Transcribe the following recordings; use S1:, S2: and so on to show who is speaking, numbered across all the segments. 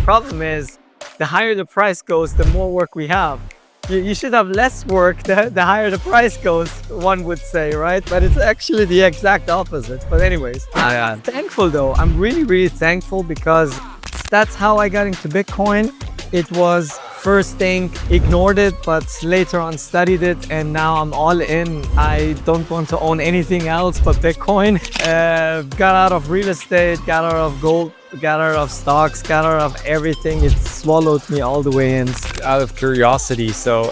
S1: problem is, the higher the price goes, the more work we have. You should have less work the higher the price goes, one would say, right? But it's actually the exact opposite. But anyways, I'm thankful though. I'm really thankful because that's how I got into Bitcoin. It was first thing, ignored it, but later on studied it, and now I'm all in. I don't want to own anything else but Bitcoin. Got out of real estate, got out of gold, got out of stocks, got out of everything. It swallowed me all the way in.
S2: Out of curiosity, so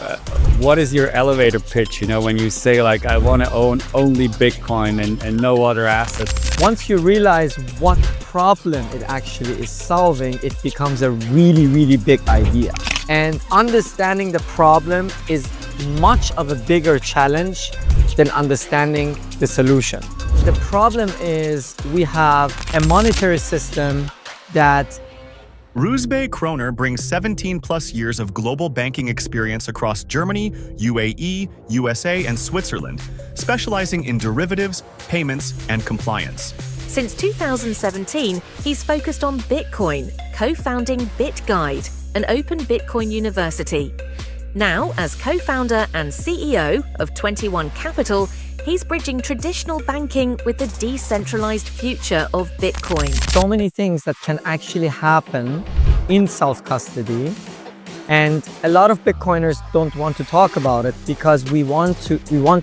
S2: what is your elevator pitch? You know, when you say like, I want to own only Bitcoin and no other assets.
S1: Once you realize what problem it actually is solving, it becomes a really big idea. And understanding the problem is much of a bigger challenge than understanding the solution. The problem is we have a monetary system that
S3: Ruzbeh Kroner brings 17 plus years of global banking experience across Germany, UAE, USA, and Switzerland, specializing in derivatives, payments, and compliance.
S4: Since 2017, he's focused on Bitcoin, co-founding BitGuide, an open Bitcoin university. Now, as co-founder and CEO of 21 Capital, he's bridging traditional banking with the decentralized future of Bitcoin.
S1: So many things that can actually happen in self-custody, and a lot of Bitcoiners don't want to talk about it because we want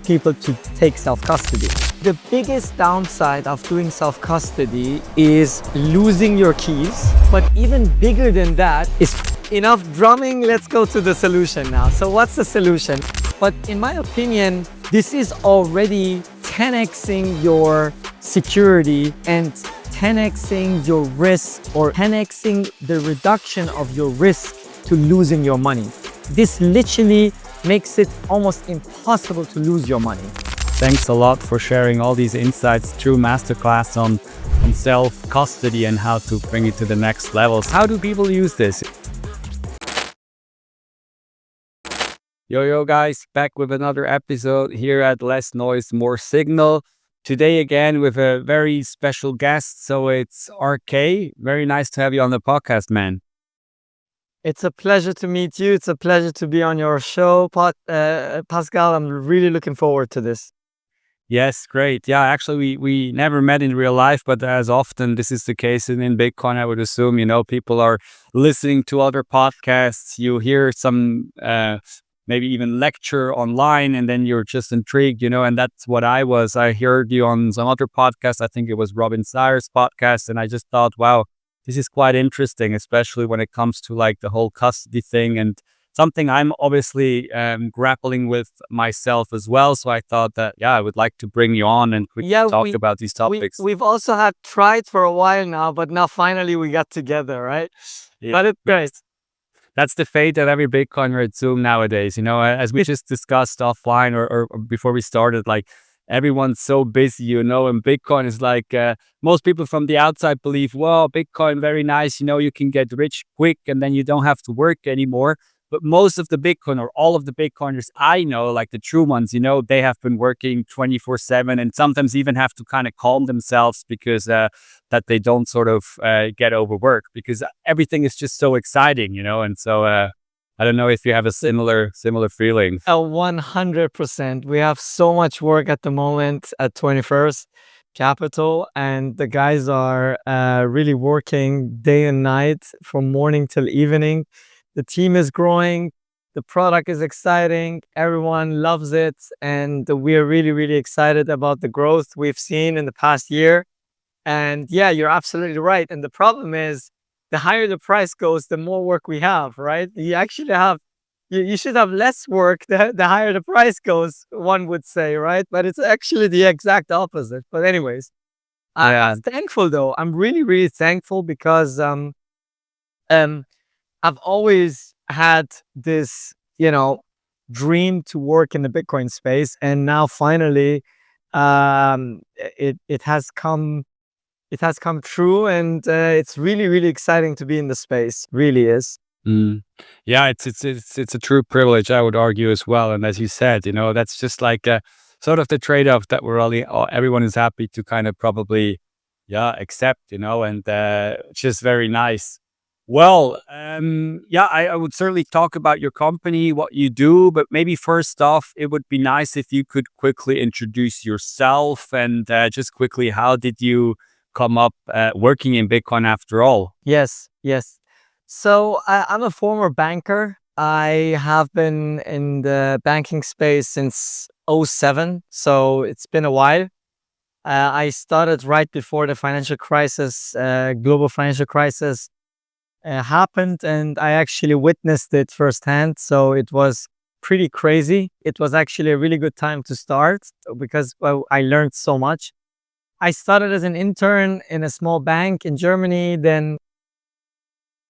S1: people to take self-custody. The biggest downside of doing self-custody is losing your keys, but even bigger than that is enough drumming. Let's go to the solution now. So what's the solution? But in my opinion, this is already 10xing your security and 10xing your risk, or 10xing the reduction of your risk to losing your money. This literally makes it almost impossible to lose your money.
S2: Thanks a lot for sharing all these insights, true masterclass on self-custody and how to bring it to the next levels. How do people use this? Yo guys, back with another episode here at Less Noise, More Signal. Today again with a very special guest, so it's RK. Very nice to have you on the podcast, man.
S1: It's a pleasure to meet you. It's a pleasure to be on your show, Pascal. I'm really looking forward to this.
S2: Yes, great. Yeah, actually, we never met in real life, but as often this is the case in Bitcoin, I would assume, you know, people are listening to other podcasts. You hear some, maybe even lecture online, and then you're just intrigued, you know, and that's what I was. I heard you on some other podcast. I think it was Robin Sayers' podcast, and I just thought, wow, this is quite interesting, especially when it comes to like the whole custody thing, and something I'm obviously grappling with myself as well. So I thought that, yeah, I would like to bring you on and talk about these topics.
S1: We've also had tried for a while now, but now finally we got together, right?
S2: Yeah.
S1: But it's great.
S2: That's the fate of every Bitcoiner at Zoom nowadays. You know, as we just discussed offline or before we started, like everyone's so busy, you know, and Bitcoin is like, most people from the outside believe, well, Bitcoin, very nice. You know, you can get rich quick and then you don't have to work anymore. But most of the Bitcoin, or all of the Bitcoiners I know, like the true ones, you know, they have been working 24/7 and sometimes even have to kind of calm themselves because that they don't sort of get overworked, because everything is just so exciting, you know. And so I don't know if you have a similar feeling.
S1: 100%. We have so much work at the moment at 21st Capital, and the guys are really working day and night from morning till evening. The team is growing, the product is exciting, everyone loves it, and we're really excited about the growth we've seen in the past year. And yeah, you're absolutely right. And the problem is, the higher the price goes, the more work we have, right? You actually have, you should have less work the higher the price goes, one would say, right? But it's actually the exact opposite. But anyways, I'm thankful though. I'm really thankful because I've always had this, you know, dream to work in the Bitcoin space, and now finally, it has come true, and it's really exciting to be in the space. Really is.
S2: Yeah, it's a true privilege, I would argue as well. And as you said, you know, that's just like sort of the trade-off that everyone is happy to kind of probably, accept, you know, and it's just very nice Well, yeah, I would certainly talk about your company, what you do, but maybe first off, it would be nice if you could quickly introduce yourself and just quickly, how did you come up working in Bitcoin after all?
S1: Yes, yes. So I'm a former banker. I have been in the banking space since '07, so it's been a while. I started right before the financial crisis, global financial crisis happened, and I actually witnessed it firsthand. So it was pretty crazy. It was actually a really good time to start because, well, I learned so much. I started as an intern in a small bank in Germany. Then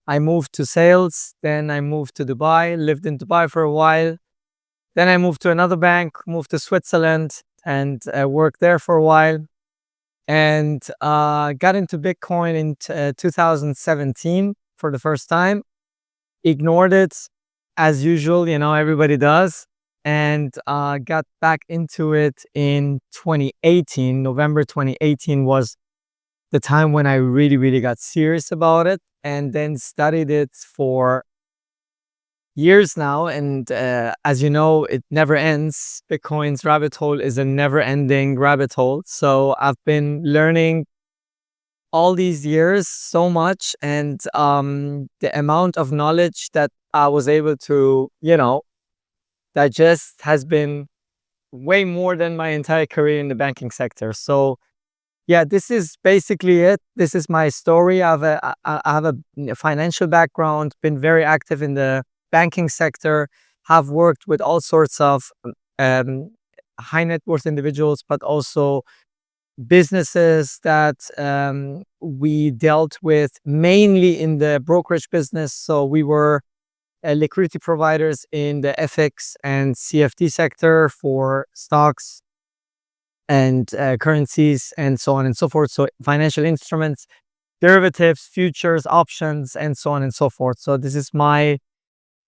S1: I moved to sales. Then I moved to Dubai, lived in Dubai for a while. Then I moved to another bank, moved to Switzerland, and worked there for a while. And got into Bitcoin in 2017 for the first time. Ignored it as usual, everybody does. And got back into it in 2018. November 2018 was the time when I really, really got serious about it, and then studied it for years now. And as you know, it never ends. Bitcoin's rabbit hole is a never ending rabbit hole. So I've been learning all these years so much, and the amount of knowledge that I was able to, digest has been way more than my entire career in the banking sector. So yeah, this is basically it. This is my story. I have a financial background, been very active in the banking sector, have worked with all sorts of um, high net worth individuals, but also businesses that we dealt with mainly in the brokerage business. So we were liquidity providers in the FX and CFD sector for stocks and currencies and so on and so forth. So financial instruments, derivatives, futures, options, and so on and so forth. So this is my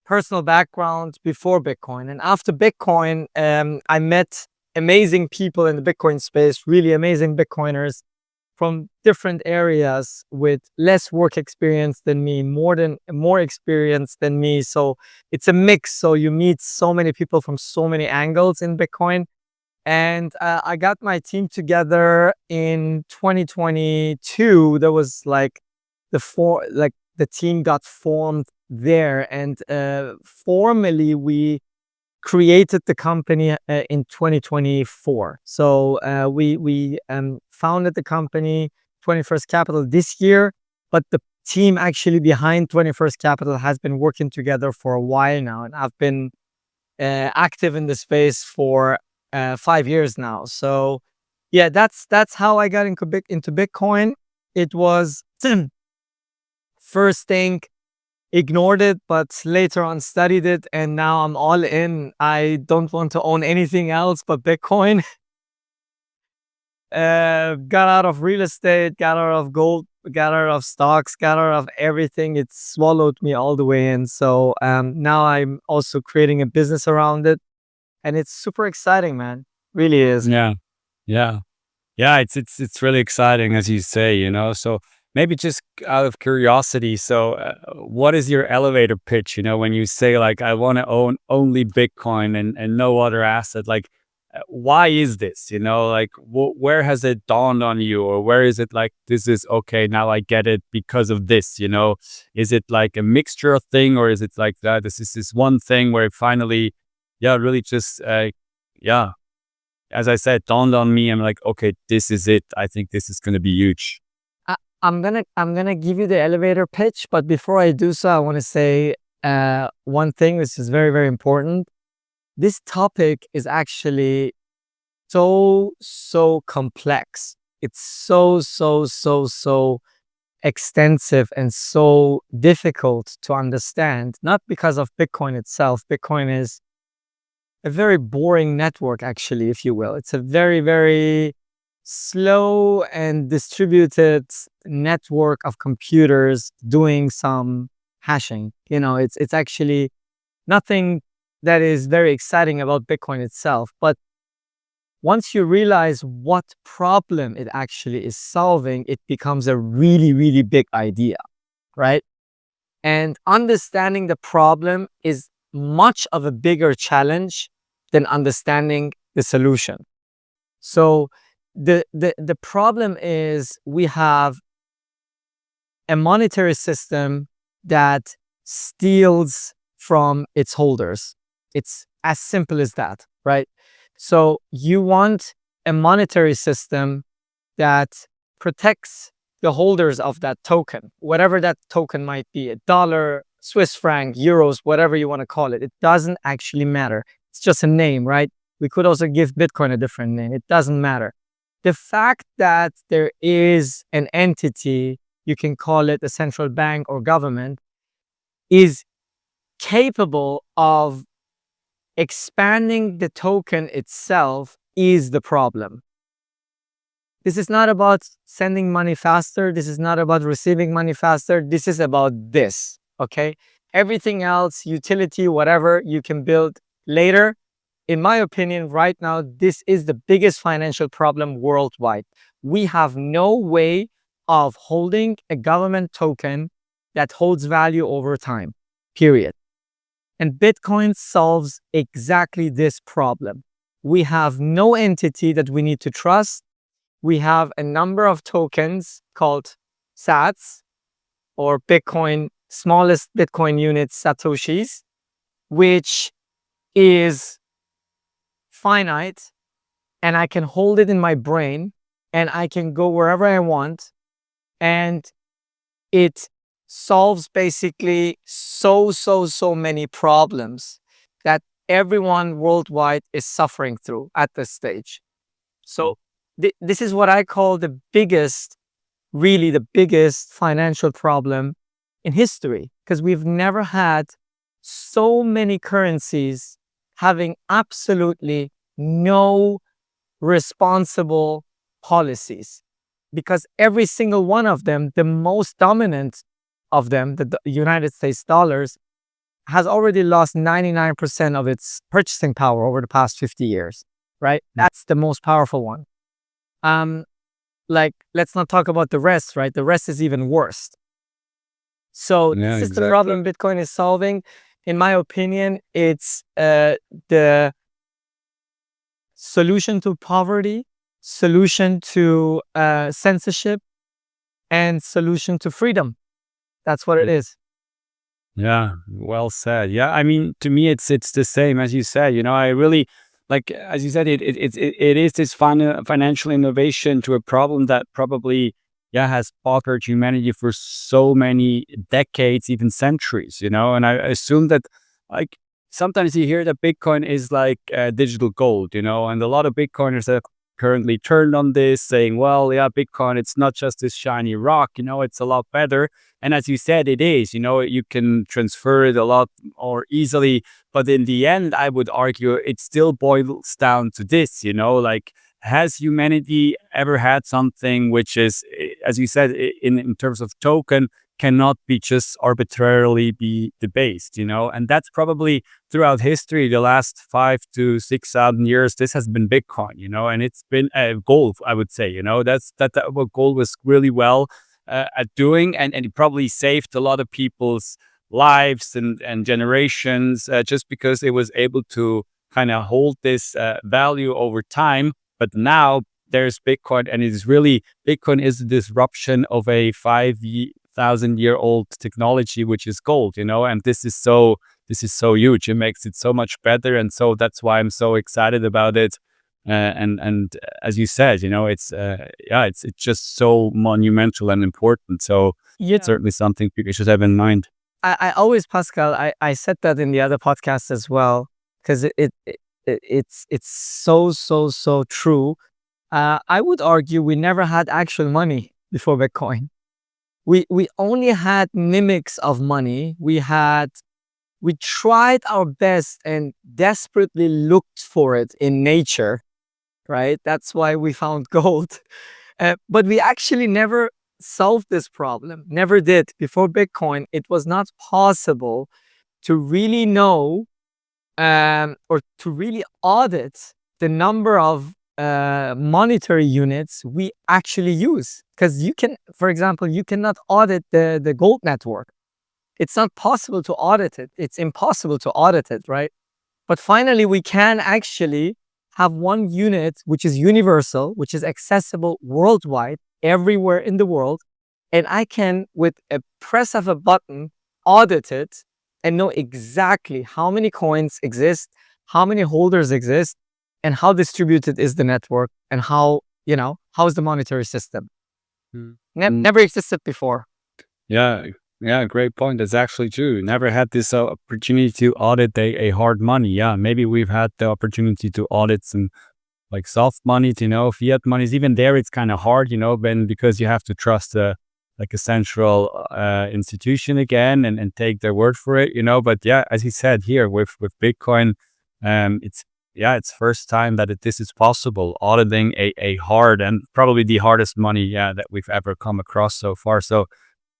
S1: personal background before Bitcoin. And after Bitcoin, I met amazing people in the Bitcoin space, really amazing Bitcoiners from different areas with less work experience than me, more experience than me. So it's a mix. So you meet so many people from so many angles in Bitcoin. And I got my team together in 2022. There was like the team got formed there, and formally we created the company in 2024. So we founded the company 21st Capital this year, but the team actually behind 21st Capital has been working together for a while now, and I've been active in the space for 5 years now. So yeah, that's how I got into Bitcoin. It was first thing, ignored it, but later on studied it, and now I'm all in. I don't want to own anything else but Bitcoin. Got out of real estate, got out of gold, got out of stocks, got out of everything. It swallowed me all the way in. So now I'm also creating a business around it, and it's super exciting, man. Really is.
S2: Yeah, yeah. Yeah, it's really exciting, as you say, So maybe just out of curiosity, so what is your elevator pitch? When you say like, I want to own only Bitcoin and no other asset, like, why is this? Like, where has it dawned on you, or where is it like, this is okay, now I get it because of this? Is it like a mixture of thing, or is it like that? This is this one thing where it finally, yeah, really just, yeah, as I said, dawned on me. I'm like, okay, this is it. I think this is going to be huge.
S1: I'm gonna give you the elevator pitch, but before I do so, I want to say one thing which is very, very important. This topic is actually so complex. It's so extensive and so difficult to understand. Not because of Bitcoin itself. Bitcoin is a very boring network, actually, if you will. It's a very, very slow and distributed network of computers doing some hashing. It's actually nothing that is very exciting about Bitcoin itself. But once you realize what problem it actually is solving, it becomes a really, really big idea, right? And understanding the problem is much of a bigger challenge than understanding the solution. So the problem is we have a monetary system that steals from its holders. It's as simple as that, right? So you want a monetary system that protects the holders of that token, whatever that token might be, a dollar, Swiss franc, euros, whatever you want to call it. It doesn't actually matter. It's just a name, right? We could also give Bitcoin a different name. It doesn't matter. The fact that there is an entity, you can call it a central bank or government, is capable of expanding the token itself is the problem. This is not about sending money faster. This is not about receiving money faster. This is about this, okay? Everything else, utility, whatever, you can build later. In my opinion, right now, this is the biggest financial problem worldwide. We have no way of holding a government token that holds value over time, period. And Bitcoin solves exactly this problem. We have no entity that we need to trust. We have a number of tokens called sats, or Bitcoin, smallest Bitcoin units, satoshis, which is finite, and I can hold it in my brain and I can go wherever I want, and it solves basically so many problems that everyone worldwide is suffering through at this stage. So this is what I call the biggest, really the biggest financial problem in history, because we've never had so many currencies having absolutely no responsible policies, because every single one of them, the most dominant of them, the United States dollars, has already lost 99% of its purchasing power over the past 50 years, right? That's the most powerful one. Like, let's not talk about the rest, right? The rest is even worse. So
S2: Yeah,
S1: this is the
S2: exactly.
S1: problem Bitcoin is solving. In my opinion, it's the solution to poverty, solution to censorship, and solution to freedom. That's what it is.
S2: Yeah, well said. Yeah, I mean, to me, it's the same as you said. You know, I really like, as you said, it is this financial innovation to a problem that probably, yeah, has bothered humanity for so many decades, even centuries. You know, and I assume that, like, sometimes you hear that Bitcoin is like digital gold. You know, and a lot of Bitcoiners have currently turned on this, saying, well, yeah, Bitcoin, it's not just this shiny rock. You know, it's a lot better. And as you said, it is, you know, you can transfer it a lot more easily. But in the end, I would argue it still boils down to this, you know, like, has humanity ever had something which is, as you said, in terms of token, cannot be just arbitrarily be debased, you know? And that's probably throughout history, the last 5,000 to 6,000 years, this has been Bitcoin, you know, and it's been a gold, I would say, you know, that's what gold was really well at doing, and it probably saved a lot of people's lives and generations, just because it was able to kind of hold this value over time. But now there's Bitcoin, and it is really, Bitcoin is a disruption of a 5,000-year-old technology, which is gold, you know, and this is so huge. It makes it so much better, and so that's why I'm so excited about it. And as you said, you know, it's just so monumental and important. So it's certainly something people should have in mind.
S1: I always, Pascal, I said that in the other podcast as well, because it's so true. I would argue we never had actual money before Bitcoin. We only had mimics of money. We tried our best and desperately looked for it in nature, right? That's why we found gold. But we actually never solved this problem, never did. Before Bitcoin, it was not possible to really know or to really audit the number of monetary units we actually use. Because you can, for example, you cannot audit the gold network. It's not possible to audit it. It's impossible to audit it, right? But finally, we can actually have one unit which is universal, which is accessible worldwide, everywhere in the world. And I can, with a press of a button, audit it and know exactly how many coins exist, how many holders exist, and how distributed is the network, and how is the monetary system. Never existed before.
S2: Yeah, yeah, great point. That's actually true. Never had this opportunity to audit a hard money. Yeah, maybe we've had the opportunity to audit some like soft money, fiat monies. Even there, it's kind of hard, because you have to trust like a central institution again and take their word for it, But yeah, as he said here with Bitcoin, it's first time that this is possible, auditing a hard and probably the hardest money, that we've ever come across so far. So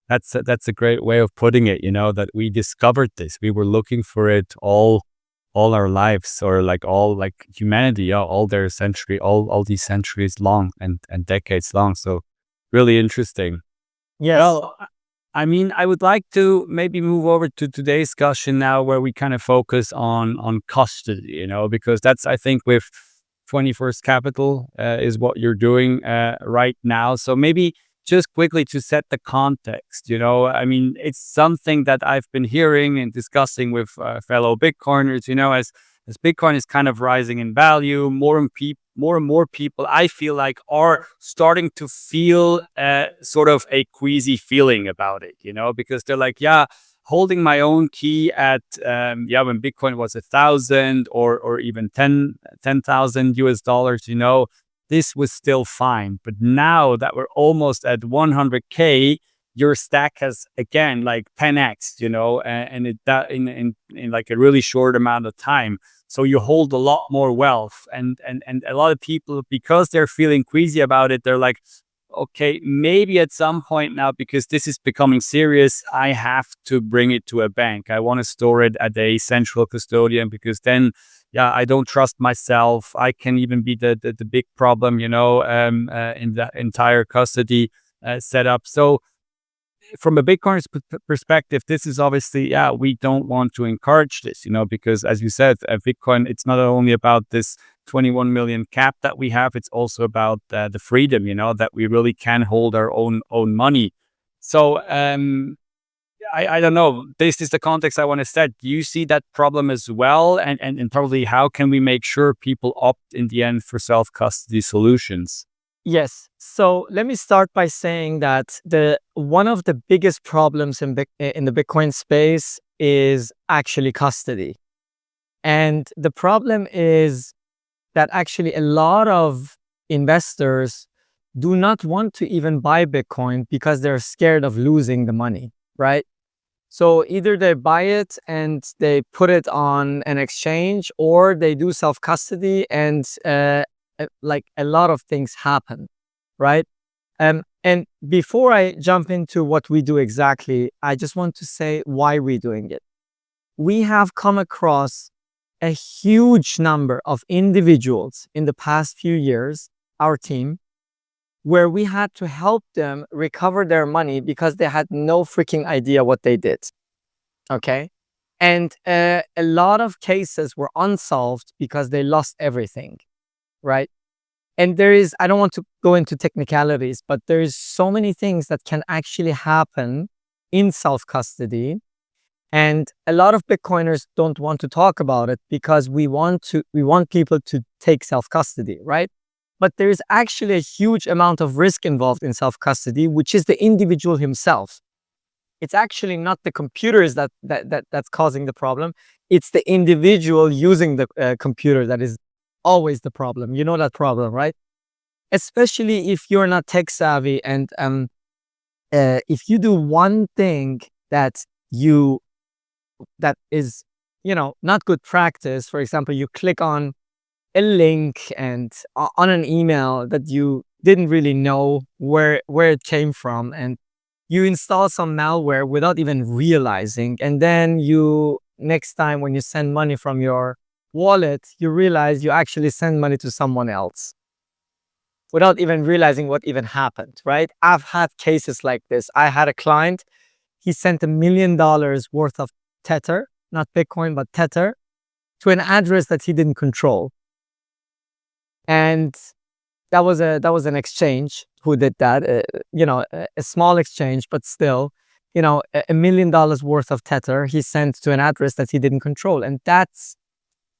S2: that's a great way of putting it, that we discovered this. We were looking for it all our lives, or like all like humanity, all these centuries long and decades long. So really interesting.
S1: Yes.
S2: Well, I mean, I would like to maybe move over to today's discussion now, where we kind of focus on custody, because that's, I think, with 21st Capital is what you're doing right now. So maybe just quickly to set the context, I mean, it's something that I've been hearing and discussing with fellow Bitcoiners, as Bitcoin is kind of rising in value, more and more people, I feel like, are starting to feel sort of a queasy feeling about it, because they're like, yeah, holding my own key at, when Bitcoin was 1,000 or even 10,000 US dollars, this was still fine. But now that we're almost at 100K, your stack has again like 10x, and that in like a really short amount of time. So you hold a lot more wealth, and a lot of people, because they're feeling queasy about it, they're like, okay, maybe at some point now, because this is becoming serious, I have to bring it to a bank. I want to store it at a central custodian, because then, I don't trust myself. I can even be the big problem, in the entire custody setup. So from a Bitcoiner's perspective, this is obviously, we don't want to encourage this, because as you said, Bitcoin, it's not only about this 21 million cap that we have, it's also about the freedom, that we really can hold our own money. So I don't know, this is the context I want to set. Do you see that problem as well? And probably how can we make sure people opt in the end for self-custody solutions?
S1: Yes. So let me start by saying that one of the biggest problems in the Bitcoin space is actually custody. And the problem is that actually a lot of investors do not want to even buy Bitcoin because they're scared of losing the money, right? So either they buy it and they put it on an exchange, or they do self-custody, and like a lot of things happen, right? And before I jump into what we do exactly, I just want to say why we're doing it. We have come across a huge number of individuals in the past few years, our team, where we had to help them recover their money because they had no freaking idea what they did. Okay? And a lot of cases were unsolved because they lost everything, right? And I don't want to go into technicalities, but there's so many things that can actually happen in self-custody. And a lot of Bitcoiners don't want to talk about it because we want people to take self-custody, right? But there is actually a huge amount of risk involved in self-custody, which is the individual himself. It's actually not the computers that's causing the problem. It's the individual using the computer that is always the problem. You know that problem, right? Especially if you're not tech savvy, and if you do one thing that is, not good practice. For example, you click on a link and on an email that you didn't really know where it came from, and you install some malware without even realizing, and then next time when you send money from your wallet, you realize you actually send money to someone else without even realizing what even happened, right? I've had cases like this. I had a client, he sent $1 million worth of Tether, not Bitcoin, but Tether, to an address that he didn't control. And that was an exchange. Who did that? A small exchange, but still, $1 million worth of Tether he sent to an address that he didn't control, and that's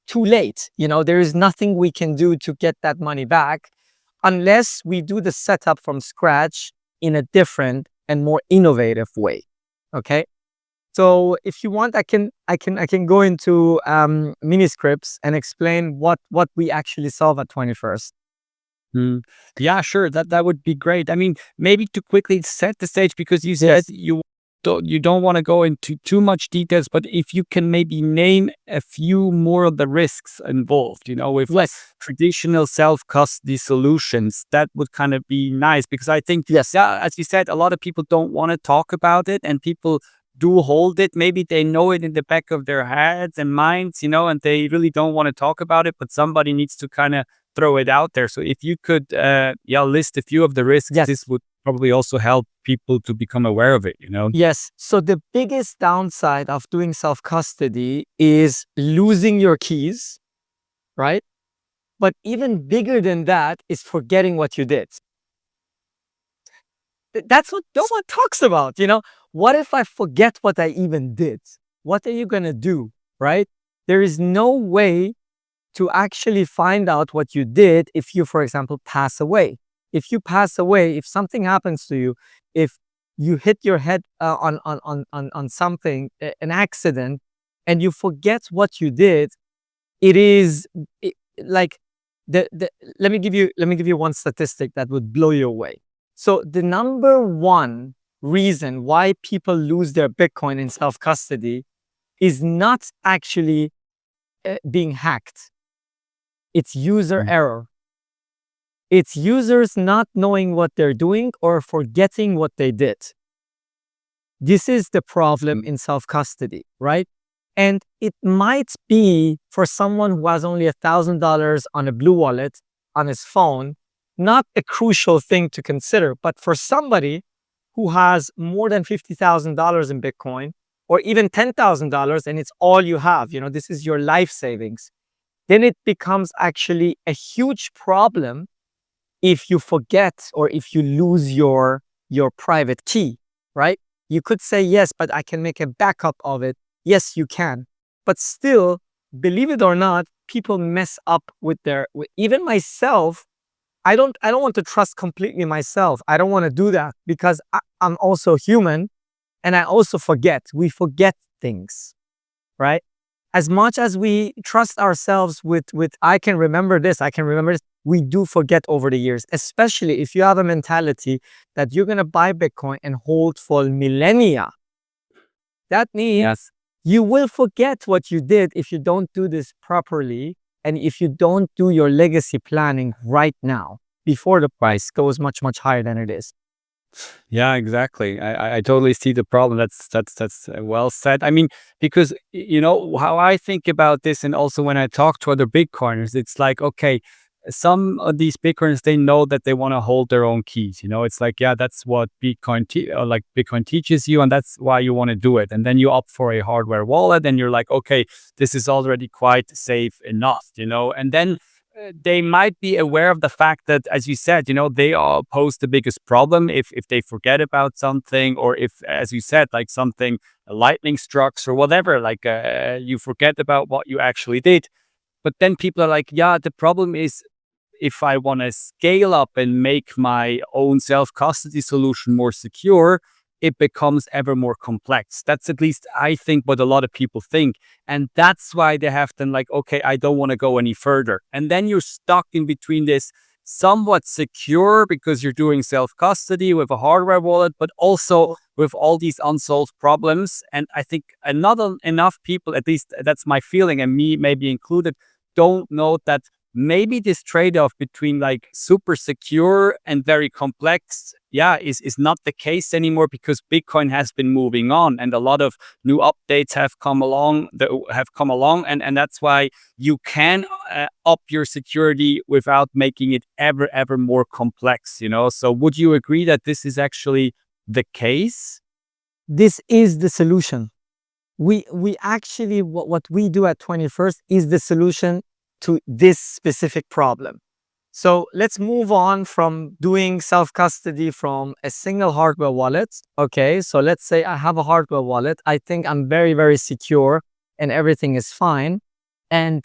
S1: too late. There is nothing we can do to get that money back unless we do the setup from scratch in a different and more innovative way. Okay. So if you want, I can go into Miniscripts and explain what we actually solve at 21st.
S2: Yeah, sure. That would be great. I mean, maybe to quickly set the stage, because you said you don't want to go into too much details, but if you can maybe name a few more of the risks involved, with traditional self-custody solutions, that would kind of be nice, because I think, yeah, as you said, a lot of people don't want to talk about it, and people do hold it. Maybe they know it in the back of their heads and minds, and they really don't want to talk about it, but somebody needs to kind of throw it out there. So if you could list a few of the risks, this would probably also help people to become aware of it,
S1: Yes. So the biggest downside of doing self-custody is losing your keys, right? But even bigger than that is forgetting what you did. That's what no one talks about, What if I forget what I even did? What are you going to do, right? There is no way to actually find out what you did if you, for example, pass away. If you pass away, if something happens to you, if you hit your head on something, an accident, and you forget what you did, let me give you one statistic that would blow you away. So the number one reason why people lose their Bitcoin in self-custody is not actually being hacked. It's user error. It's users not knowing what they're doing or forgetting what they did. This is the problem in self-custody, right? And it might be for someone who has only $1,000 on a Blue Wallet on his phone, not a crucial thing to consider. But for somebody who has more than $50,000 in Bitcoin, or even $10,000, and it's all you have, this is your life savings, then it becomes actually a huge problem if you forget or if you lose your private key, right? You could say, yes, but I can make a backup of it. Yes, you can. But still, believe it or not, people mess up with even myself. I don't want to trust completely myself. I don't want to do that because I'm also human and I also forget. We forget things, right? As much as we trust ourselves with I can remember this, we do forget over the years, especially if you have a mentality that you're going to buy Bitcoin and hold for millennia. That means you will forget what you did if you don't do this properly and if you don't do your legacy planning right now before the price goes much, much higher than it is.
S2: Yeah, exactly. I totally see the problem. That's well said. I mean, because how I think about this, and also when I talk to other Bitcoiners, it's like, okay, some of these Bitcoiners, they know that they want to hold their own keys. It's like, yeah, that's what Bitcoin teaches you, and that's why you want to do it. And then you opt for a hardware wallet, and you're like, okay, this is already quite safe enough, and then they might be aware of the fact that, as you said, they all pose the biggest problem if they forget about something, or if, as you said, like something, lightning strikes or whatever, like you forget about what you actually did. But then people are like, yeah, the problem is if I want to scale up and make my own self-custody solution more secure, it becomes ever more complex. That's at least, I think, what a lot of people think. And that's why they have then like, okay, I don't want to go any further. And then you're stuck in between this somewhat secure because you're doing self-custody with a hardware wallet, but also with all these unsolved problems. And I think not enough people, at least that's my feeling, and me maybe included, don't know that maybe this trade-off between like super secure and very complex, is not the case anymore, because Bitcoin has been moving on and a lot of new updates have come along, and that's why you can up your security without making it ever more complex, So would you agree that this is actually the case?
S1: this is the solution. We actually, what we do at 21st is the solution to this specific problem. So let's move on from doing self-custody from a single hardware wallet. Okay, so let's say I have a hardware wallet. I think I'm very, very secure and everything is fine. And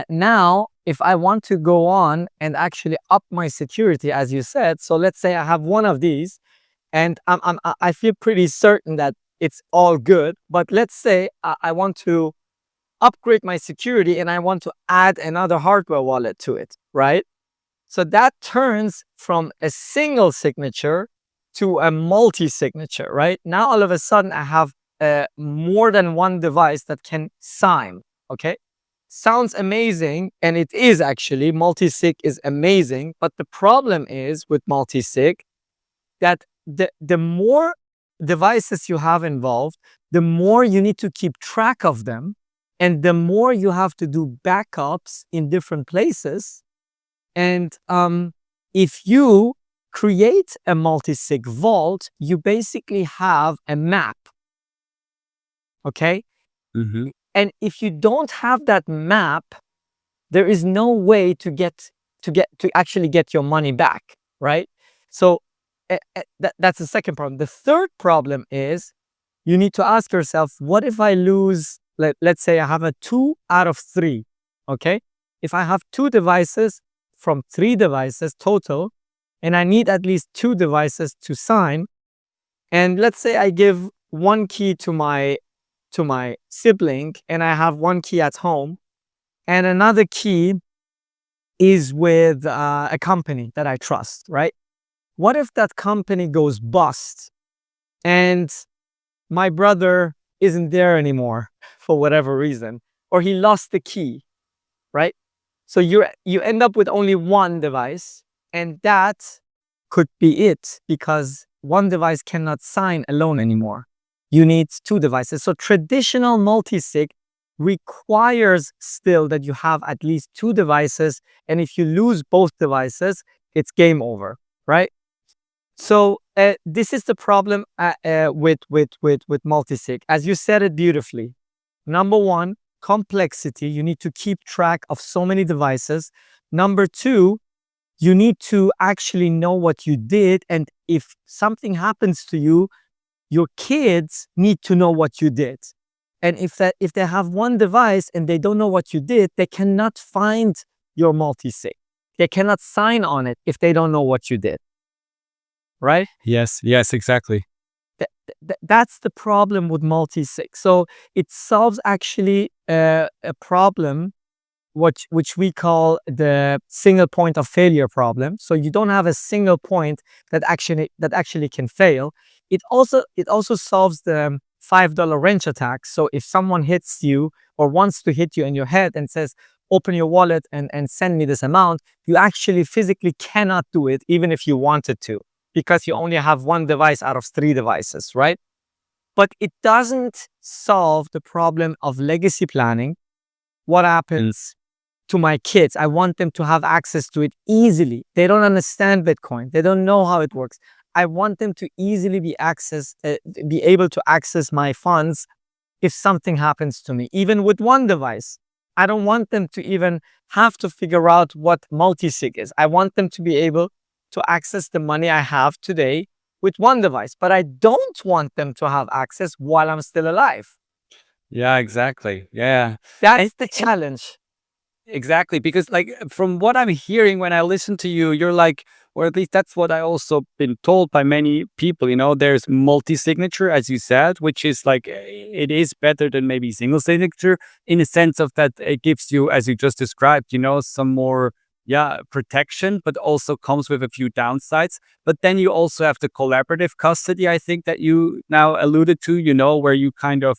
S1: now, if I want to go on and actually up my security, as you said, so let's say I have one of these, and I feel pretty certain that it's all good. But let's say I want to upgrade my security and I want to add another hardware wallet to it, right? So that turns from a single signature to a multi-signature, right? Now, all of a sudden, I have more than one device that can sign, okay? Sounds amazing, and it is actually. Multisig is amazing, but the problem is with multisig that the more devices you have involved, the more you need to keep track of them, and the more you have to do backups in different places. And if you create a multisig vault, you basically have a map, okay?
S2: Mm-hmm.
S1: And if you don't have that map, there is no way to actually get your money back, right? So that's the second problem. The third problem is you need to ask yourself, what if I lose, let's say I have a 2 out of 3, okay? If I have 2 devices from 3 devices total, and I need at least 2 devices to sign, and let's say I give 1 key to my sibling, and I have 1 key at home, and another key is with a company that I trust, right? What if that company goes bust and my brother isn't there anymore for whatever reason, or he lost the key, right? So you end up with only 1 device, and that could be it, because 1 device cannot sign alone anymore. You need 2 devices. So traditional multisig requires still that you have at least 2 devices, and if you lose both devices, it's game over, right? So this is the problem with multisig. As you said it beautifully. Number 1, complexity. You need to keep track of so many devices. Number 2, you need to actually know what you did, and if something happens to you, your kids need to know what you did. And if they have 1 device and they don't know what you did, they cannot find your multisig. They cannot sign on it if they don't know what you did. Right?
S2: Yes, exactly.
S1: That's the problem with multisig. So it solves actually a problem which we call the single point of failure problem. So you don't have a single point that actually can fail. It also solves the $5 wrench attack. So if someone hits you or wants to hit you in your head and says, open your wallet and send me this amount, you actually physically cannot do it even if you wanted to, because you only have 1 device out of 3 devices, right? But it doesn't solve the problem of legacy planning. What happens to my kids? I want them to have access to it easily. They don't understand Bitcoin. They don't know how it works. I want them to easily be able to access my funds if something happens to me, even with 1 device. I don't want them to even have to figure out what multisig is. I want them to be able to access the money I have today with 1 device, but I don't want them to have access while I'm still alive.
S2: Yeah, exactly. Yeah.
S1: That's the challenge.
S2: Exactly, because like from what I'm hearing when I listen to you, you're like, or at least that's what I also been told by many people, there's multi-signature, as you said, which is like, it is better than maybe single signature in a sense of that it gives you, as you just described, some more protection, but also comes with a few downsides. But then you also have the collaborative custody, I think, that you now alluded to, where you kind of,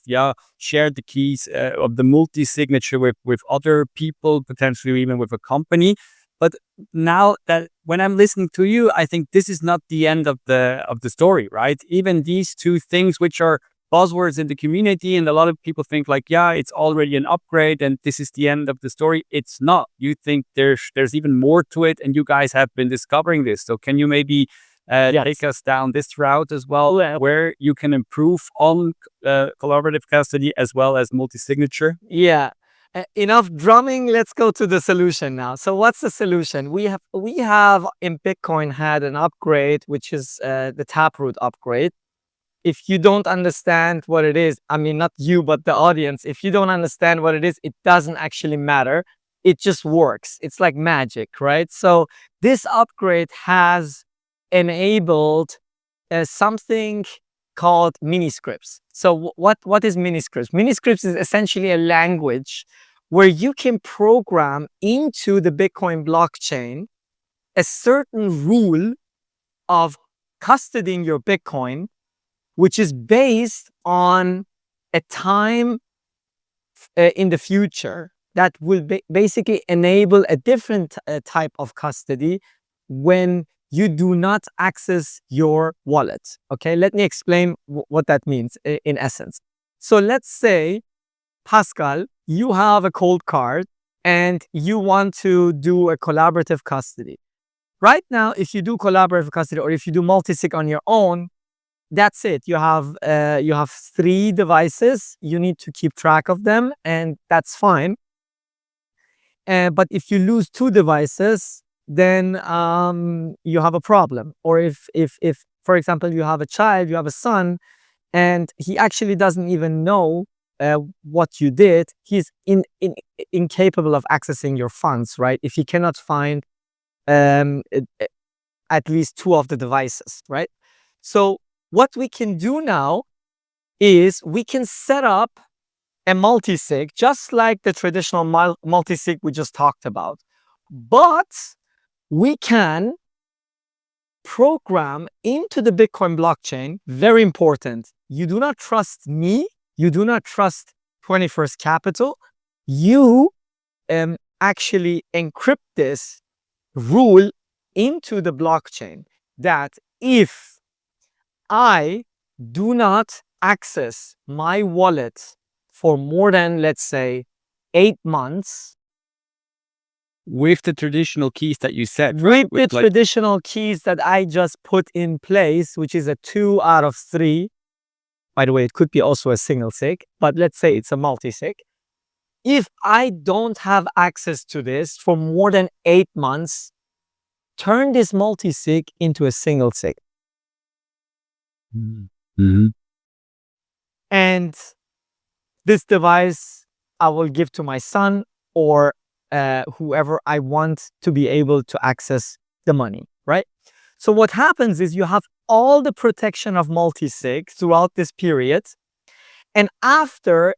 S2: share the keys of the multi-signature with other people, potentially even with a company. But now that when I'm listening to you, I think this is not the end of the story, right? Even these 2 things, which are buzzwords in the community, and a lot of people think like, it's already an upgrade and this is the end of the story. It's not. You think there's even more to it, and you guys have been discovering this. So can you maybe take us down this route as well, where you can improve on collaborative custody as well as multi-signature?
S1: Yeah. Enough drumming. Let's go to the solution now. So what's the solution? We have in Bitcoin had an upgrade, which is the Taproot upgrade. If you don't understand what it is, I mean, not you, but the audience, if you don't understand what it is, it doesn't actually matter. It just works. It's like magic, right? So this upgrade has enabled something called Miniscripts. So what is Miniscripts? Miniscripts is essentially a language where you can program into the Bitcoin blockchain a certain rule of custodying your Bitcoin, which is based on a time in the future that will basically enable a different type of custody when you do not access your wallet. Okay, let me explain what that means in essence. So let's say, Pascal, you have a cold card and you want to do a collaborative custody. Right now, if you do collaborative custody or if you do multisig on your own, that's it. You have 3 devices. You need to keep track of them, and that's fine. But if you lose 2 devices, then you have a problem. Or if for example you have a child, you have a son, and he actually doesn't even know what you did, he's incapable of accessing your funds, right? If he cannot find at least 2 of the devices, right? So what we can do now is we can set up a multisig, just like the traditional multisig we just talked about. But we can program into the Bitcoin blockchain, very important. You do not trust me. You do not trust 21st Capital. You actually encrypt this rule into the blockchain that if I do not access my wallet for more than, let's say, 8 months,
S2: with the traditional keys that you set,
S1: with the traditional keys that I just put in place, which is a 2 out of 3. By the way, it could be also a single sig, but let's say it's a multi-sig. If I don't have access to this for more than 8 months, turn this multi-sig into a single sig.
S2: Mm-hmm.
S1: And this device I will give to my son or whoever I want to be able to access the money, right? So what happens is you have all the protection of multisig throughout this period. And after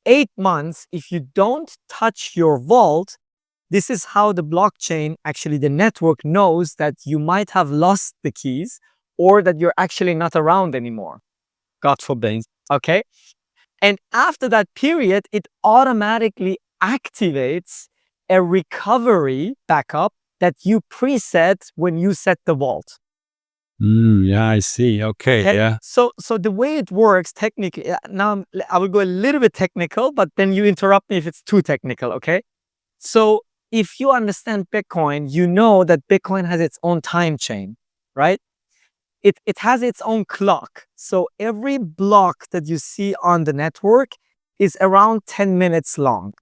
S1: 8 months, if you don't touch your vault, this is how the blockchain, actually the network, knows that you might have lost the keys or that you're actually not around anymore. God forbid. Okay? And after that period, it automatically activates a recovery backup that you preset when you set the vault.
S2: Yeah, I see. Okay, yeah.
S1: So the way it works technically, now I will go a little bit technical, but then you interrupt me if it's too technical, okay? So if you understand Bitcoin, you know that Bitcoin has its own time chain, right? It has its own clock. So every block that you see on the network is around 10 minutes long,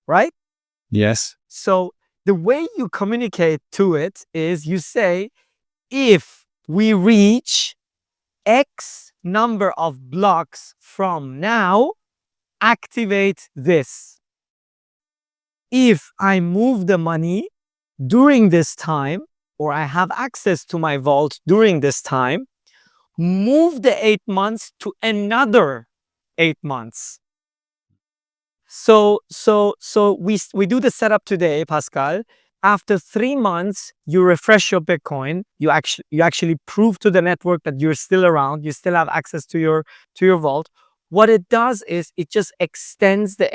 S1: right?
S2: Yes.
S1: So the way you communicate to it is you say, if we reach X number of blocks from now, activate this. If I move the money during this time, or I have access to my vault during this time, move the 8 months to another 8 months. So we do the setup today, Pascal. After 3 months, you refresh your Bitcoin. You actually prove to the network that you're still around. You still have access to your vault. What it does is it just extends the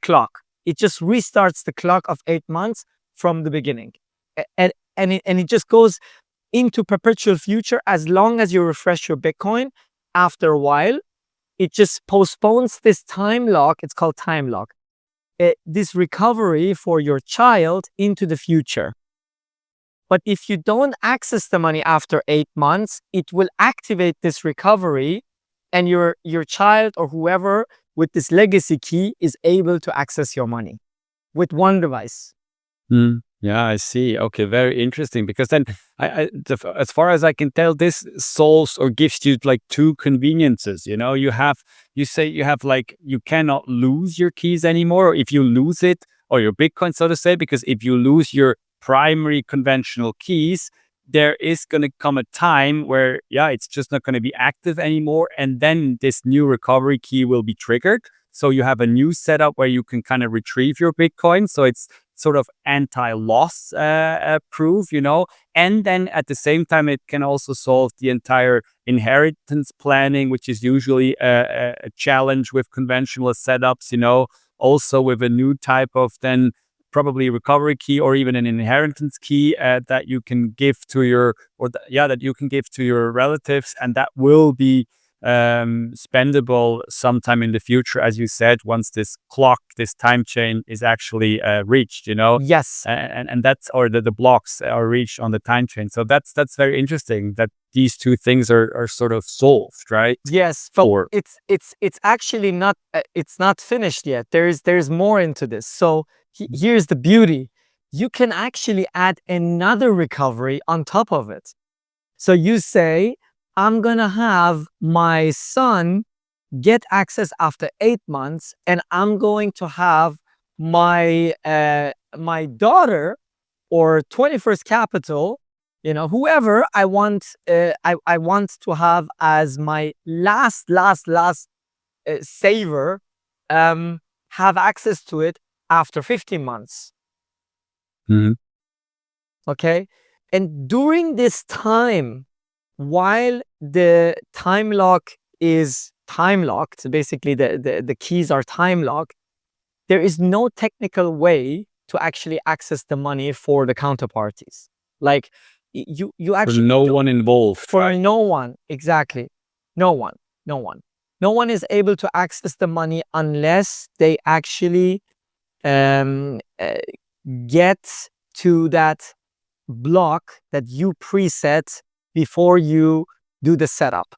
S1: clock. It just restarts the clock of 8 months from the beginning, and it just goes into perpetual future as long as you refresh your Bitcoin. After a while, it just postpones this time lock. It's called time lock. This recovery for your child into the future. But if you don't access the money after 8 months, it will activate this recovery, and your child or whoever with this legacy key is able to access your money with one device.
S2: Yeah, I see. Okay, very interesting. Because then, as far as I can tell, this solves or gives you like two conveniences. You say you have like you cannot lose your keys anymore, or if you lose it, or your Bitcoin, so to say. Because if you lose your primary conventional keys, there is going to come a time where, yeah, it's just not going to be active anymore, and then this new recovery key will be triggered. So you have a new setup where you can kind of retrieve your Bitcoin. So it's sort of anti-loss proof, and then at the same time, it can also solve the entire inheritance planning, which is usually a challenge with conventional setups, also with a new type of then probably recovery key or even an inheritance key that you can give to your relatives, and that will be spendable sometime in the future, as you said, once this time chain is actually reached,
S1: Yes.
S2: and that's, or the blocks are reached on the time chain. So that's very interesting that these two things are sort of solved, right?
S1: Yes, but it's actually not it's not finished yet. There's more into this. So here's the beauty. You can actually add another recovery on top of it. So you say, I'm gonna have my son get access after 8 months, and I'm going to have my my daughter or 21st Capital, whoever I want to have as my last saver, have access to it after 15 months.
S2: Mhm.
S1: Okay, and during this time, while the time lock is time locked, basically the keys are time locked, there is no technical way to actually access the money for the counterparties. Like you
S2: For
S1: actually
S2: no one involved,
S1: for
S2: right?
S1: no one, exactly, no one is able to access the money unless they actually um, uh, get to that block that you preset before you do the setup.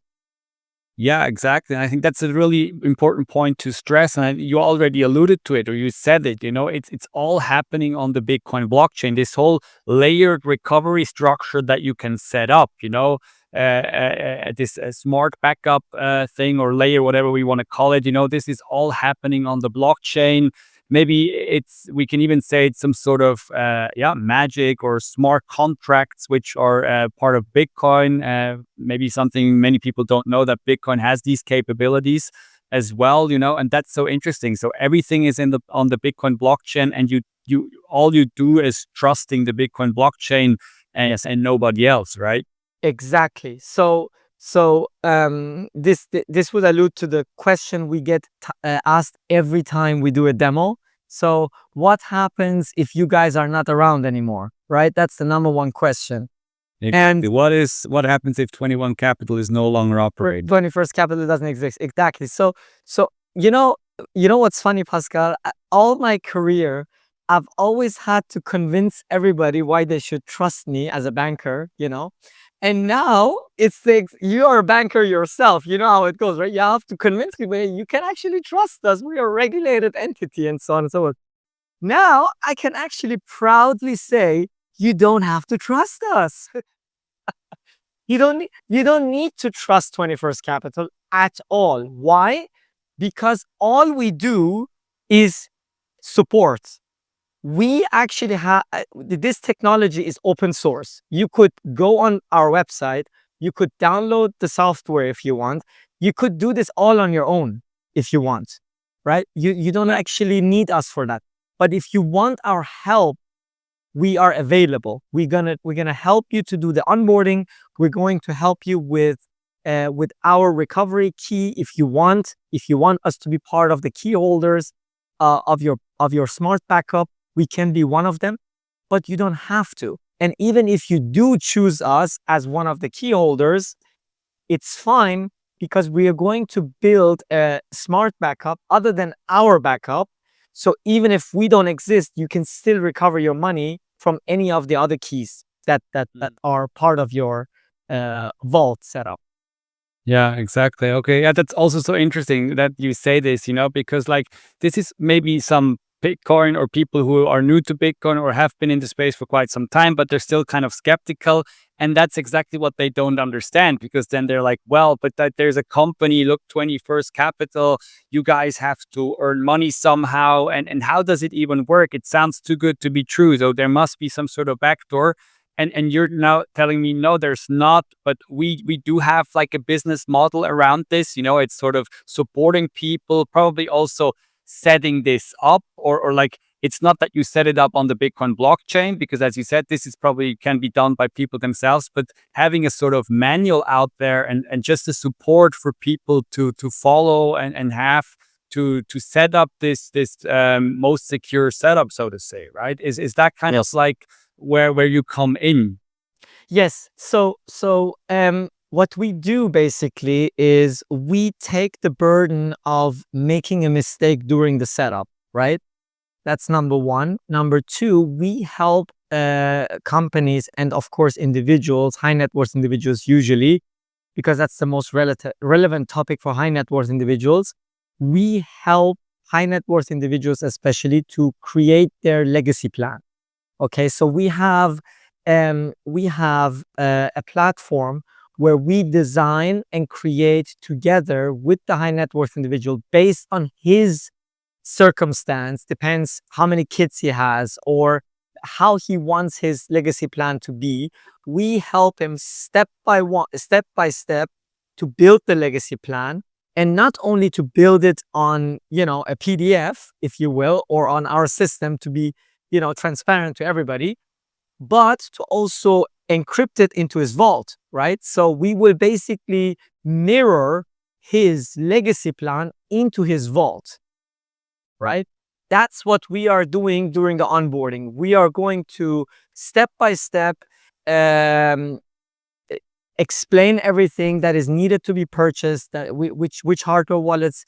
S2: Yeah, exactly. I think that's a really important point to stress. And you already alluded to it, or you said it, it's all happening on the Bitcoin blockchain, this whole layered recovery structure that you can set up, this smart backup thing or layer, whatever we want to call it, this is all happening on the blockchain. Maybe we can even say it's some sort of magic or smart contracts, which are part of Bitcoin. Maybe something many people don't know, that Bitcoin has these capabilities as well, and that's so interesting. So everything is on the Bitcoin blockchain, and all you do is trusting the Bitcoin blockchain and nobody else, right?
S1: Exactly. So this would allude to the question we get asked every time we do a demo. So what happens if you guys are not around anymore, right? That's the number one question. And
S2: what happens if 21 Capital is no longer operating?
S1: 21st Capital doesn't exist. Exactly. So you know what's funny, Pascal? All my career, I've always had to convince everybody why they should trust me as a banker, And now it's like, you are a banker yourself. You know how it goes, right? You have to convince people, hey, you can actually trust us. We are a regulated entity, and so on and so forth. Now I can actually proudly say, you don't have to trust us. You don't need to trust 21st Capital at all. Why? Because all we do is support. We actually have this technology is open source. You could go on our website, you could download the software if you want. You could do this all on your own if you want, right? You don't actually need us for that. But if you want our help, we are available. We're gonna help you to do the onboarding. We're going to help you with our recovery key if you want us to be part of the key holders of your smart backup. We can be one of them, but you don't have to. And even if you do choose us as one of the key holders, it's fine, because we are going to build a smart backup other than our backup. So even if we don't exist, you can still recover your money from any of the other keys that are part of your vault setup.
S2: Yeah, exactly. Okay. Yeah, that's also so interesting that you say this, because like this is maybe some Bitcoin or people who are new to Bitcoin or have been in the space for quite some time, but they're still kind of skeptical. And that's exactly what they don't understand, because then they're like, well, but that there's a company, look, 21st Capital, you guys have to earn money somehow. And how does it even work? It sounds too good to be true. So there must be some sort of backdoor. And you're now telling me, no, there's not, but we do have like a business model around this. It's sort of supporting people, probably also setting this up, or like it's not that you set it up on the Bitcoin blockchain, because as you said, this is probably can be done by people themselves, but having a sort of manual out there and just the support for people to follow and have to set up this most secure setup, so to say, right? Is that kind of like where you come in?
S1: Yes. So what we do basically is we take the burden of making a mistake during the setup, right? That's number one. Number two, we help companies and of course individuals, high net worth individuals usually, because that's the most relevant topic for high net worth individuals. We help high net worth individuals especially to create their legacy plan. Okay, so we have a platform where we design and create together with the high net worth individual based on his circumstance, depends how many kids he has or how he wants his legacy plan to be. We help him step by step to build the legacy plan, and not only to build it on a PDF, if you will, or on our system to be transparent to everybody, but to also encrypt it into his vault, right? So we will basically mirror his legacy plan into his vault, right? That's what we are doing during the onboarding. We are going to step by step explain everything that is needed to be purchased, which hardware wallets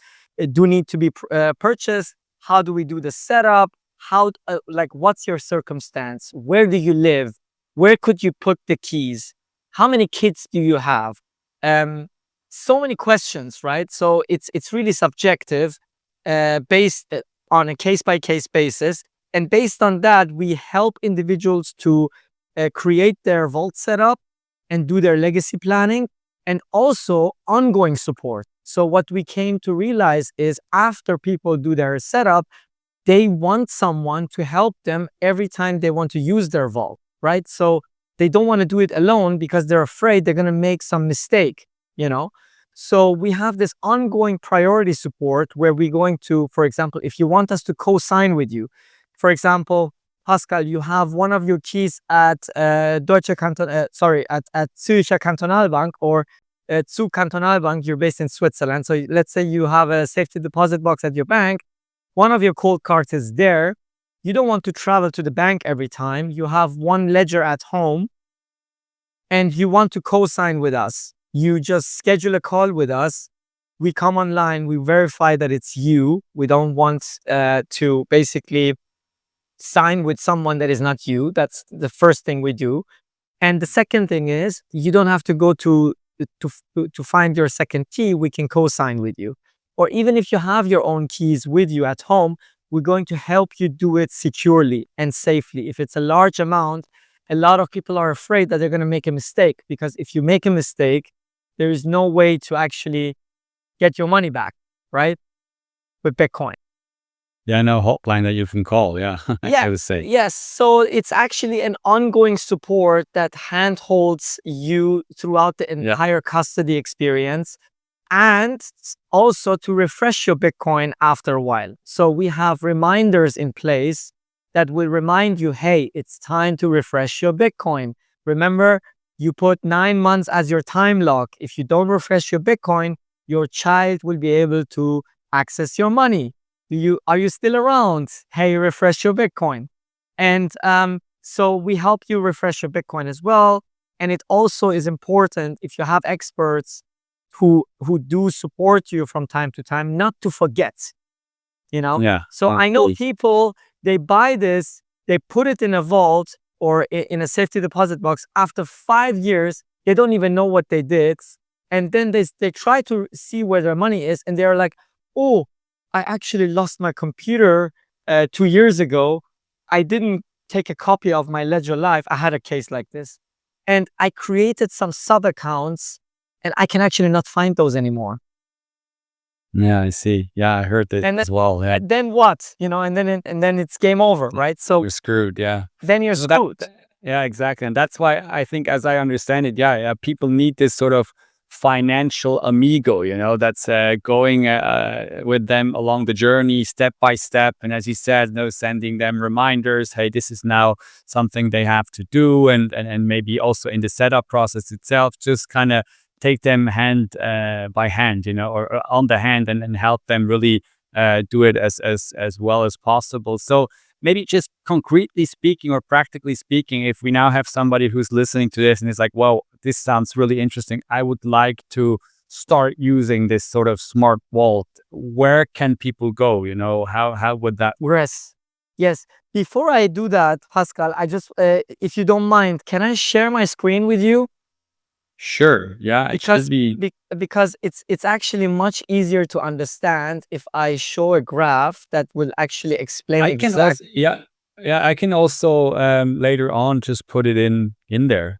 S1: do need to be purchased, how do we do the setup, how what's your circumstance, where do you live, where could you put the keys, how many kids do you have, so many questions, right? So it's really subjective, based on a case-by-case basis, and based on that we help individuals to create their vault setup and do their legacy planning, and also ongoing support. So what we came to realize is after people do their setup, they want someone to help them every time they want to use their vault, right? So they don't want to do it alone because they're afraid they're going to make some mistake, So we have this ongoing priority support where we're going to, for example, if you want us to co-sign with you, for example, Pascal, you have one of your keys at at Zürcher Kantonalbank or Zug Kantonalbank. You're based in Switzerland. So let's say you have a safety deposit box at your bank. One of your cold cards is there. You don't want to travel to the bank every time. You have one ledger at home and you want to co-sign with us. You just schedule a call with us. We come online. We verify that it's you. We don't want to basically sign with someone that is not you. That's the first thing we do. And the second thing is you don't have to go to find your second key. We can co-sign with you. Or even if you have your own keys with you at home, we're going to help you do it securely and safely. If it's a large amount, a lot of people are afraid that they're going to make a mistake, because if you make a mistake, there is no way to actually get your money back, right? With Bitcoin.
S2: Yeah, no hotline that you can call. Yeah,
S1: Yeah,
S2: I would say.
S1: yes. So it's actually an ongoing support that handholds you throughout the entire custody experience, and also to refresh your Bitcoin after a while. So we have reminders in place that will remind you, hey, it's time to refresh your Bitcoin. Remember, you put 9 months as your time lock. If you don't refresh your Bitcoin, your child will be able to access your money. Are you still around? Hey, refresh your Bitcoin. And so we help you refresh your Bitcoin as well. And it also is important, if you have experts who do support you from time to time, not to forget,
S2: Yeah.
S1: So I know people, they buy this, they put it in a vault, or in a safety deposit box, after 5 years, they don't even know what they did. And then they try to see where their money is, and they're like, oh, I actually lost my computer 2 years ago. I didn't take a copy of my Ledger Live. I had a case like this. And I created some sub accounts, and I can actually not find those anymore.
S2: Yeah, I see. Yeah, I heard this
S1: And then,
S2: as well. Yeah,
S1: then what? And then it's game over, right? So
S2: you're screwed. Yeah.
S1: then you're
S2: So that-
S1: screwed.
S2: yeah, exactly. And that's why I think, as I understand it, yeah, people need this sort of financial amigo, that's going with them along the journey step by step. And as you said, sending them reminders, hey, this is now something they have to do. And maybe also in the setup process itself, just kind of take them hand by hand, or on the hand, and help them really do it as well as possible. So maybe just concretely speaking or practically speaking, if we now have somebody who's listening to this and is like, well, this sounds really interesting, I would like to start using this sort of smart vault, where can people go? How would that work?
S1: Yes. Before I do that, Pascal, I just, if you don't mind, can I share my screen with you?
S2: Sure. Yeah. It
S1: Because
S2: should be.
S1: because it's actually much easier to understand if I show a graph that will actually explain
S2: I can also, yeah. Yeah. I can also later on just put it in there.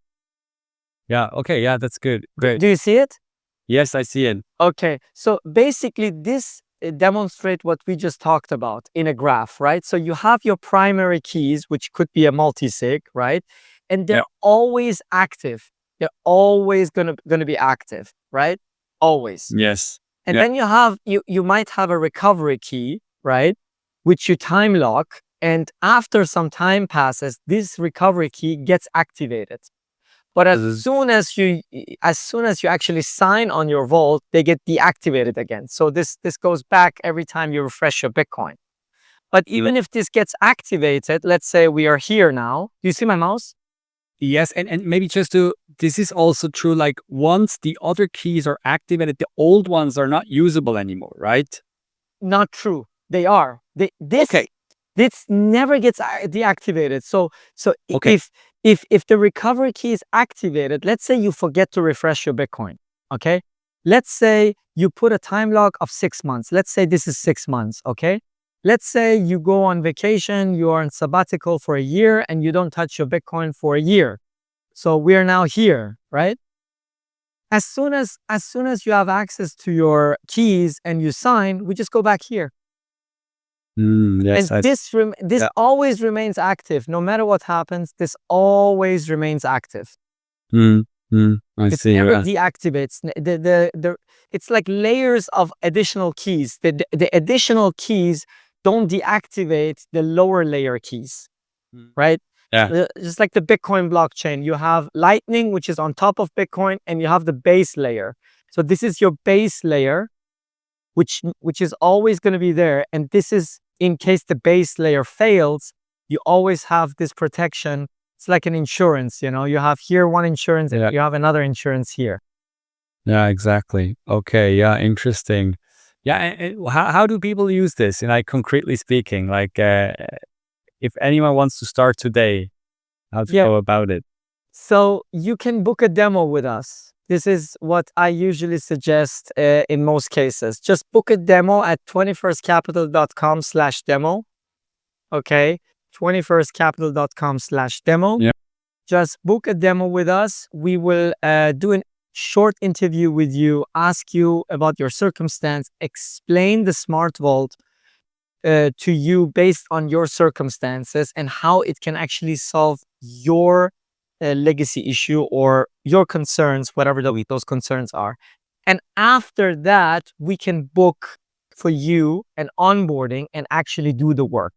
S2: Yeah. Okay. Yeah. That's good. Great.
S1: Do you see it?
S2: Yes, I see it.
S1: Okay. So basically, this demonstrates what we just talked about in a graph, right? So you have your primary keys, which could be a multisig, right? And they're always active. They're always gonna be active, right? Always.
S2: Yes.
S1: And then you might have a recovery key, right? Which you time lock, and after some time passes, this recovery key gets activated. But as soon as you actually sign on your vault, they get deactivated again. So this goes back every time you refresh your Bitcoin. But even if this gets activated, let's say we are here now. Do you see my mouse?
S2: Yes, and maybe this is also true, like once the other keys are activated, the old ones are not usable anymore, right?
S1: Not true. They are. This never gets deactivated. So if the recovery key is activated, let's say you forget to refresh your Bitcoin, okay? Let's say you put a time lock of 6 months. Let's say this is 6 months, okay? Let's say you go on vacation, you are on sabbatical for a year, and you don't touch your Bitcoin for a year. So we're now here, right? As soon as you have access to your keys and you sign, we just go back here.
S2: Yes,
S1: and this always remains active. No matter what happens, this always remains active.
S2: I
S1: It
S2: see.
S1: never deactivates. It's like layers of additional keys. The additional keys don't deactivate the lower layer keys, right?
S2: Yeah.
S1: Just like the Bitcoin blockchain, you have Lightning, which is on top of Bitcoin, and you have the base layer. So this is your base layer, which is always going to be there. And this is in case the base layer fails, you always have this protection. It's like an insurance, you have here one insurance, and you have another insurance here.
S2: Yeah, exactly. Okay. Yeah. Interesting. Yeah. And how do people use this? Like concretely speaking, like if anyone wants to start today, how to go about it?
S1: So you can book a demo with us. This is what I usually suggest in most cases. Just book a demo at 21stcapital.com/demo. Okay. 21stcapital.com/demo.
S2: Yeah.
S1: Just book a demo with us. We will do a short interview with you, ask you about your circumstance, explain the Smart Vault to you based on your circumstances and how it can actually solve your legacy issue or your concerns, whatever those concerns are. And after that, we can book for you an onboarding and actually do the work.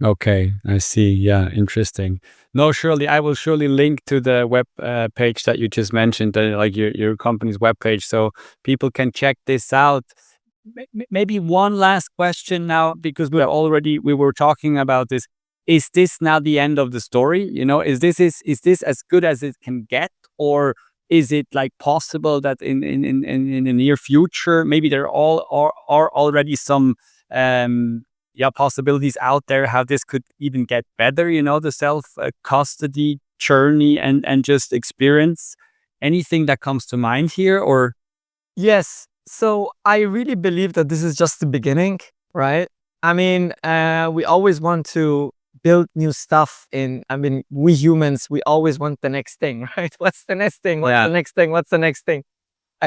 S2: Okay, I see. Yeah, interesting. No, surely I will surely link to the web page that you just mentioned, like your company's web page, so people can check this out. Maybe one last question now, because we were talking about this. Is this now the end of the story? Is this as good as it can get, or is it like possible that in the near future maybe there are already some possibilities out there, how this could even get better, the self custody journey and just experience? Anything that comes to mind here, or?
S1: Yes. So I really believe that this is just the beginning, right? I mean, we always want to build new stuff we humans, we always want the next thing, right? What's the next thing? What's the next thing? What's the next thing?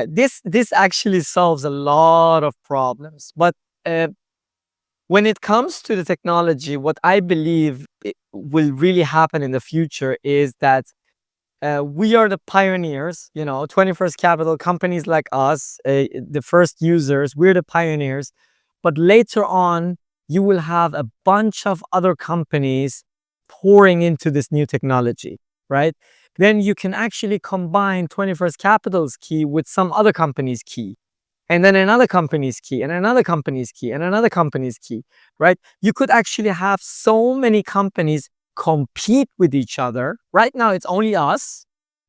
S1: This actually solves a lot of problems. But when it comes to the technology, what I believe will really happen in the future is that we are the pioneers, 21st Capital, companies like us, the first users, we're the pioneers. But later on, you will have a bunch of other companies pouring into this new technology, right? Then you can actually combine 21st Capital's key with some other company's key, and then another company's key, and another company's key, and another company's key, right? You could actually have so many companies compete with each other. Right now, it's only us.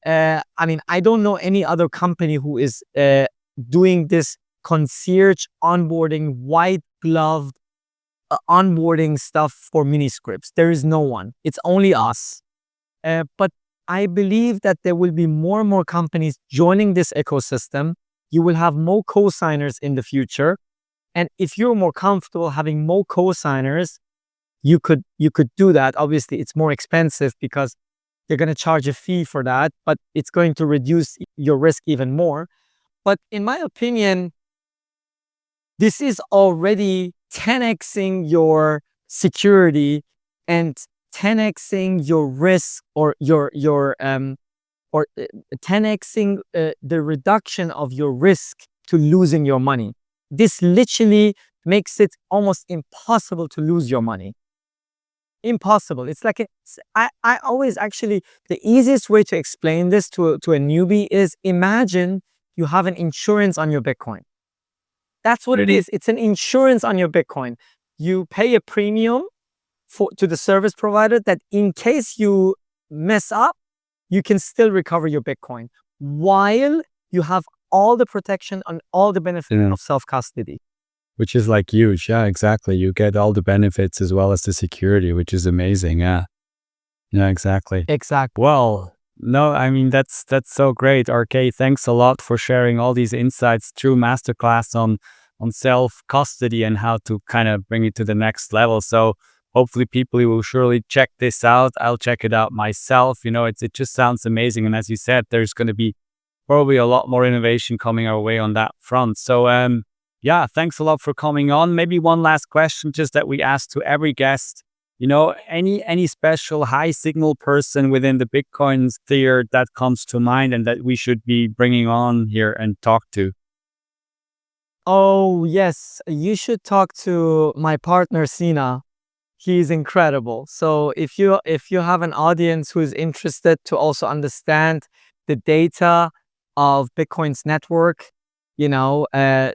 S1: I mean, I don't know any other company who is doing this concierge onboarding, white gloved onboarding stuff for Miniscripts. There is no one. It's only us. But I believe that there will be more and more companies joining this ecosystem. You will have more co-signers in the future. And if you're more comfortable having more co-signers, you could do that. Obviously, it's more expensive because you're going to charge a fee for that, but it's going to reduce your risk even more. But in my opinion, this is already 10xing your security and 10xing your risk, or 10xing the reduction of your risk to losing your money. This literally makes it almost impossible to lose your money. Impossible. It's like I always actually, the easiest way to explain this to a newbie is, imagine you have an insurance on your Bitcoin. That's what it is. It's an insurance on your Bitcoin. You pay a premium to the service provider that in case you mess up, you can still recover your Bitcoin while you have all the protection and all the benefits of self-custody.
S2: Which is like huge. Yeah, exactly. You get all the benefits as well as the security, which is amazing. Yeah. Yeah, exactly.
S1: Exactly.
S2: Well, no, I mean, that's so great. RK, thanks a lot for sharing all these insights, through masterclass on self-custody and how to kind of bring it to the next level. So hopefully people will surely check this out. I'll check it out myself. It just sounds amazing. And as you said, there's going to be probably a lot more innovation coming our way on that front. So, yeah, thanks a lot for coming on. Maybe one last question, just that we ask to every guest. Any special high signal person within the Bitcoin sphere that comes to mind and that we should be bringing on here and talk to?
S1: Oh, yes. You should talk to my partner, Sina. He's incredible. So if you have an audience who is interested to also understand the data of Bitcoin's network,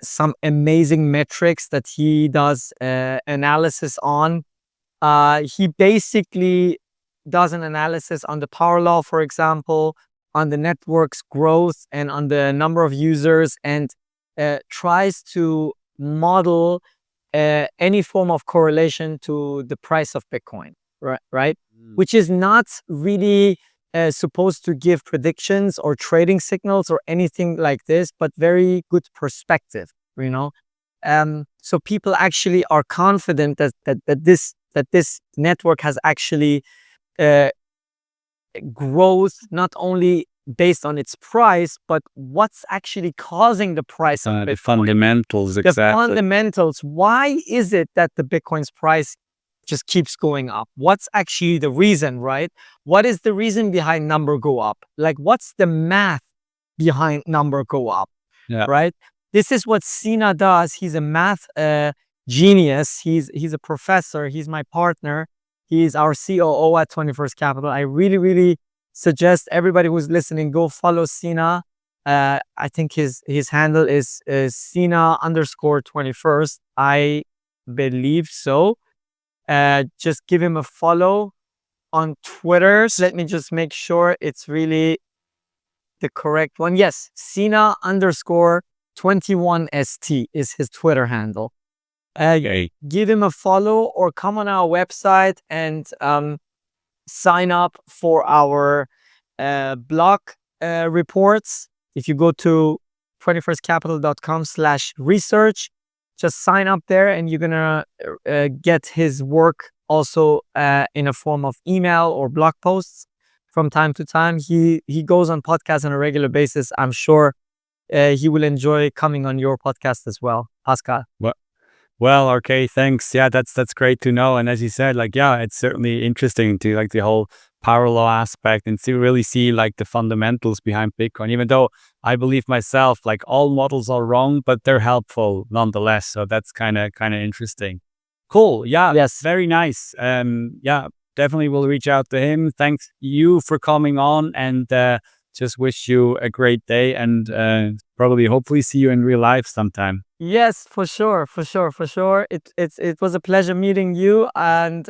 S1: some amazing metrics that he does analysis on. He basically does an analysis on the power law, for example, on the network's growth and on the number of users, and tries to model any form of correlation to the price of Bitcoin, right? Which is not really supposed to give predictions or trading signals or anything like this, but very good perspective, so people actually are confident that this network has actually growth, not only based on its price, but what's actually causing the price of Bitcoin.
S2: The fundamentals, exactly.
S1: The fundamentals. Why is it that the Bitcoin's price just keeps going up? What's actually the reason, right? What is the reason behind number go up? Like, what's the math behind number go up, right? This is what Sina does. He's a math genius. He's a professor. He's my partner. He's our COO at 21st Capital. I really, really suggest everybody who's listening, go follow Sina. I think his handle is Sina_21st. I believe so. Just give him a follow on Twitter. Let me just make sure it's really the correct one. Yes, Sina_21st is his Twitter handle. give him a follow or come on our website and sign up for our blog reports. If you go to 21stcapital.com/research, just sign up there and you're gonna get his work also in a form of email or blog posts from time to time. He goes on podcasts on a regular basis. I'm sure he will enjoy coming on your podcast as well, Pascal.
S2: Well, okay, thanks. Yeah, that's great to know. And as you said, like, yeah, it's certainly interesting to like the whole power law aspect and to really see like the fundamentals behind Bitcoin, even though I believe myself, like all models are wrong, but they're helpful nonetheless. So that's kind of interesting. Cool. Yeah.
S1: Yes.
S2: Very nice. Yeah, definitely will reach out to him. Thanks you for coming on, and just wish you a great day, and hopefully see you in real life sometime.
S1: Yes, for sure. It was a pleasure meeting you, and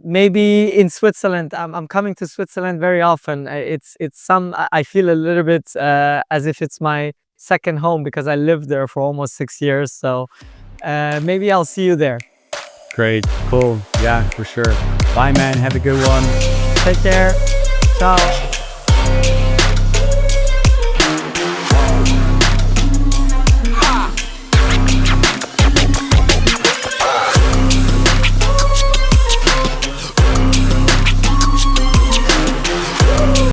S1: maybe in Switzerland. I'm coming to Switzerland very often. I feel a little bit as if it's my second home because I lived there for almost 6 years. So maybe I'll see you there.
S2: Great. Cool. Yeah, for sure. Bye, man. Have a good one.
S1: Take care. Ciao.